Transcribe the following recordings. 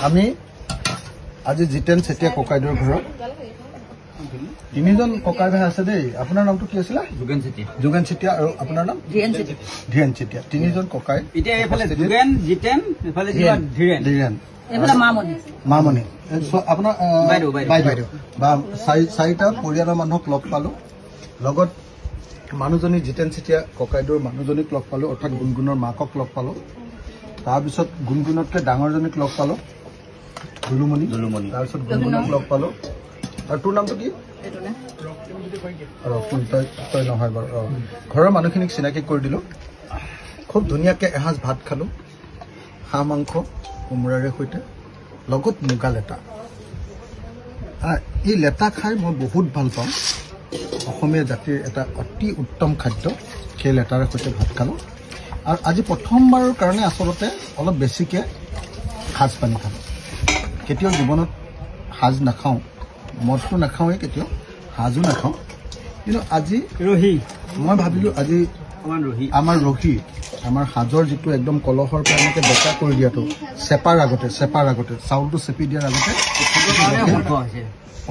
আমি আজি জিতেন চেতিয়া ককাইদেউৰ ঘৰত তিনিজন ককাই ভাই আছে দেই। আপোনাৰ নামটো কি আছিলে? যোগেন চেতিয়া। যোগেন চেতিয়া আৰু আপোনাৰ নাম? ধীৰেন চেতিয়া। ধীৰেন চেতিয়া। তিনিজন ককাই। এতিয়া এইফালে যোগেন, জিতেন, এইফালে ধীৰেন। ধীৰেন। এইফালে মামনি। মামনি। আপোনাৰ বাইদেউ বা চাৰিটা পৰিয়ালৰ মানুহক লগ পালোঁ। লগত মানুহজনী জিতেন চেতিয়া ককাইদেউৰ মানুহজনীক লগ পালোঁ, অৰ্থাৎ গুণগুণৰ মাকক লগ পালোঁ। তাৰপিছত গুণগুণতকৈ ডাঙৰজনীক লগ পালোঁ, দুলুমণি। তাৰপিছত গুণগুণক লগ পালোঁ। আৰু তোৰ নামটো কি? তই নহয় বাৰু। ঘৰৰ মানুহখিনিক চিনাকি কৰি দিলোঁ। খুব ধুনীয়াকৈ এসাঁজ ভাত খালোঁ, হাঁহ মাংস কোমোৰাৰে সৈতে, লগত মুগা লেটা। এই লেটা খাই মই বহুত ভাল পাওঁ। অসমীয়া জাতিৰ এটা অতি উত্তম খাদ্য। সেই লেটাৰে সৈতে ভাত খালোঁ। আৰু আজি প্ৰথমবাৰৰ কাৰণে আচলতে অলপ বেছিকৈ সাজ পানী খালোঁ। কেতিয়াও জীৱনত সাজ নাখাওঁ, মদটো নাখাওঁৱেই, কেতিয়াও সাজো নাখাওঁ। কিন্তু আজি মই ভাবিলোঁ আজি আমাৰ ৰহি, আমাৰ সাজৰ যিটো একদম কলহৰ পৰা এনেকৈ বেকা কৰি দিয়াটো, চেপাৰ আগতে চাউলটো চেপি দিয়াৰ আগতে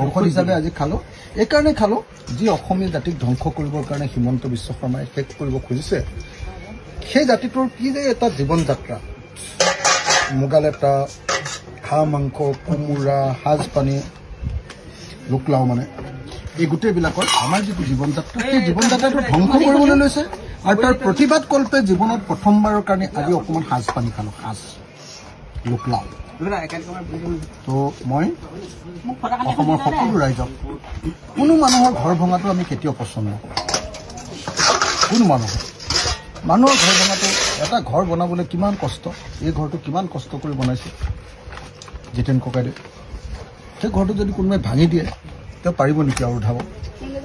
ঔষধ হিচাপে আজি খালোঁ। এইকাৰণে খালোঁ, যি অসমীয়া জাতিক ধ্বংস কৰিবৰ কাৰণে হিমন্ত বিশ্ব শৰ্মাই শেষ কৰিব খুজিছে, সেই জাতিটোৰ কি যে এটা জীৱন যাত্ৰা। মুগা লেটা, হাঁহ মাংস, কোমোৰা, সাজ পানী, লোকলাও, মানে এই গোটেইবিলাকৰ আমাৰ যিটো জীৱন যাত্ৰা, সেই জীৱন যাত্ৰাটো ধ্বংস কৰিবলৈ লৈছে। আৰু তাৰ প্ৰতিবাদ কল্পে জীৱনত প্ৰথমবাৰৰ কাৰণে আজি অকণমান সাজ পানী খালোঁ, সাজ লোকলাও। তো মই অসমৰ সকলো ৰাইজক, কোনো মানুহৰ ঘৰ ভঙাটো আমি কেতিয়াও পচন্দ নকৰোঁ। কোনো মানুহৰ ঘৰ ভঙাটো, এটা ঘৰ বনাবলৈ কিমান কষ্ট, এই ঘৰটো কিমান কষ্ট কৰি বনাইছে জিতেন ককাইদেউ। সেই ঘৰটো যদি কোনোবাই ভাঙি দিয়ে, তেওঁ পাৰিব নেকি আৰু উঠাব?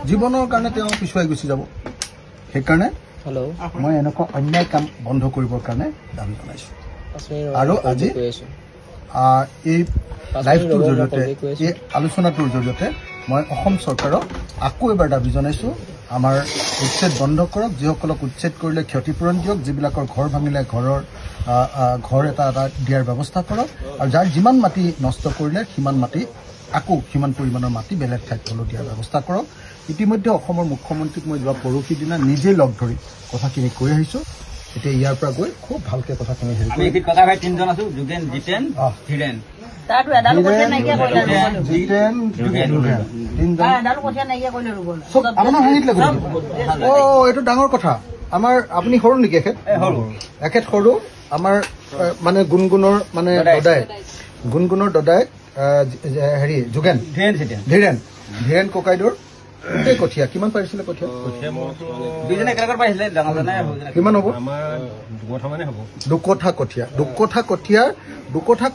জীৱনৰ কাৰণে তেওঁ পিছুৱাই গুচি যাব। সেইকাৰণে মই এনেকুৱা অন্যায় কাম বন্ধ কৰিবৰ কাৰণে দাবী জনাইছোঁ। আৰু আজি এই লাইভটোৰ জৰিয়তে, এই আলোচনাটোৰ জৰিয়তে মই অসম চৰকাৰক আকৌ এবাৰ দাবী জনাইছোঁ, আমাৰ উচ্ছেদ বন্ধ কৰক। যিসকলক উচ্ছেদ কৰিলে ক্ষতিপূৰণ দিয়ক, যিবিলাকৰ ঘৰ ভাঙিলে ঘৰ এটা দিয়াৰ ব্যৱস্থা কৰক। আৰু যাৰ যিমান মাটি নষ্ট কৰিলে সিমান পৰিমাণৰ মাটি বেলেগ ঠাইত হ'লেও দিয়াৰ ব্যৱস্থা কৰক। ইতিমধ্যে অসমৰ মুখ্যমন্ত্ৰীক মই যোৱা পৰহি দিনা নিজে লগ ধৰি কথাখিনি কৈ আহিছোঁ। এতিয়া ইয়াৰ পৰা গৈ খুব ভালকৈ কথাখিনি হেৰি কৰি এইটো ডাঙৰ কথা। আমাৰ আপুনি সৰু নেকি? এখেত সৰু। আমাৰ মানে গুণগুণৰ মানে দদাই হেৰি যোগেন, ধীৰেন ককাইদেউৰ এই কঠীয়া কিমান পাৰিছিলে? কঠীয়া কিমান হ'ব? 2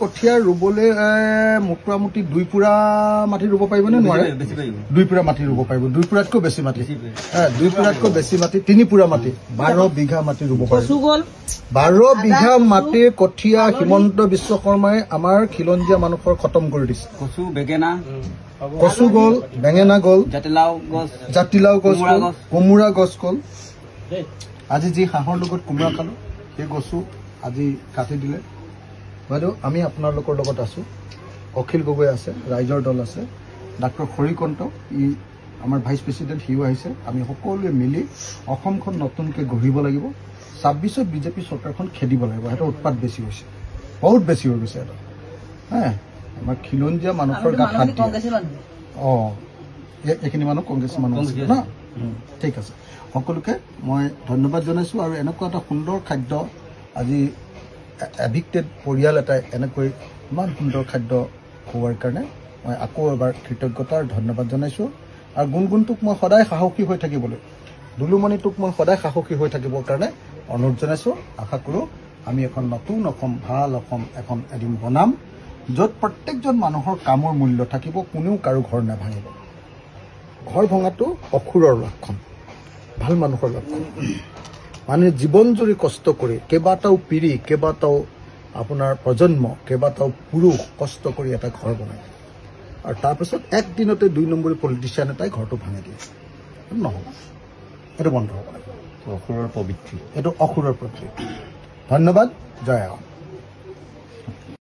কঠীয়া ৰুবলৈ মোটামুটি 2 পুৰা মাটি ৰুব পাৰিব নে নোৱাৰে? 2 পুৰা মাটি ৰুব পাৰিব। 2 পুৰাতকৈ বেছি মাটি, 2 পুৰাতকৈ বেছি মাটি, 3 পুৰা মাটি, 12 বিঘা মাটি ৰুব পাৰিব। 12 বিঘা মাটিৰ কঠীয়া হিমন্ত বিশ্ব শৰ্মাই আমাৰ খিলঞ্জীয়া মানুহৰ খতম কৰি দিছে। কচু গ'ল, বেঙেনা গ'ল, জাতিলাও গছ গ'ল, কোমোৰা গছ গ'ল। আজি যি হাঁহৰ লগত কোমোৰা খালোঁ, সেই গছো আজি কাটি দিলে। বাইদেউ, আমি আপোনালোকৰ লগত আছোঁ। অখিল গগৈ আছে, ৰাইজৰ দল আছে, ডাক্তৰ হৰিকন্ত, আমাৰ ভাইচ প্ৰেচিডেণ্ট, সিও আহিছে। আমি সকলোৱে মিলি অসমখন নতুনকৈ গঢ়িব লাগিব। 26ত বিজেপি চৰকাৰখন খেদিব লাগিব। সেইটো উৎপাত বেছি হৈছে, বহুত বেছি হৈ গৈছে এটা। আমাৰ খিলঞ্জীয়া মানুহৰ গাত হাত দিয়ে। এইখিনি মানুহ কংগ্ৰেছী মানুহ আছে ন? ঠিক আছে। সকলোকে মই ধন্যবাদ জনাইছোঁ। আৰু এনেকুৱা এটা সুন্দৰ খাদ্য, আজি এডিক্টেড পৰিয়াল এটাই এনেকৈ ইমান সুন্দৰ খাদ্য খোৱাৰ কাৰণে মই আকৌ এবাৰ কৃতজ্ঞতা আৰু ধন্যবাদ জনাইছোঁ। আৰু গুণগুণটোক মই সদায় সাহসী হৈ থাকিবলৈ, দুলুমণিটোক মই সদায় সাহসী হৈ থাকিবৰ কাৰণে অনুৰোধ জনাইছোঁ। আশা কৰোঁ আমি এখন নতুন অসম, ভাল অসম এখন এদিন বনাম, য'ত প্ৰত্যেকজন মানুহৰ কামৰ মূল্য থাকিব, কোনেও কাৰো ঘৰ নাভাঙিব। ঘৰ ভঙাটো অসুৰৰ লক্ষণ, ভাল মানুহৰ লক্ষণ। মানে জীৱন জুৰি কষ্ট কৰি কেইবাটাও পিঢ়ি, কেইবাটাও আপোনাৰ প্ৰজন্ম, কেইবাটাও পুৰুষ কষ্ট কৰি এটা ঘৰ বনায়, আৰু তাৰপিছত একদিনতে 2 নম্বৰী পলিটিচিয়ান এটাই ঘৰটো ভাঙি দিয়ে। নহ'ব, এইটো বন্ধ হ'ব লাগিব। অসুৰৰ প্ৰবৃত্তি, এইটো অসুৰৰ প্ৰবৃত্তি। ধন্যবাদ। জয় অসম।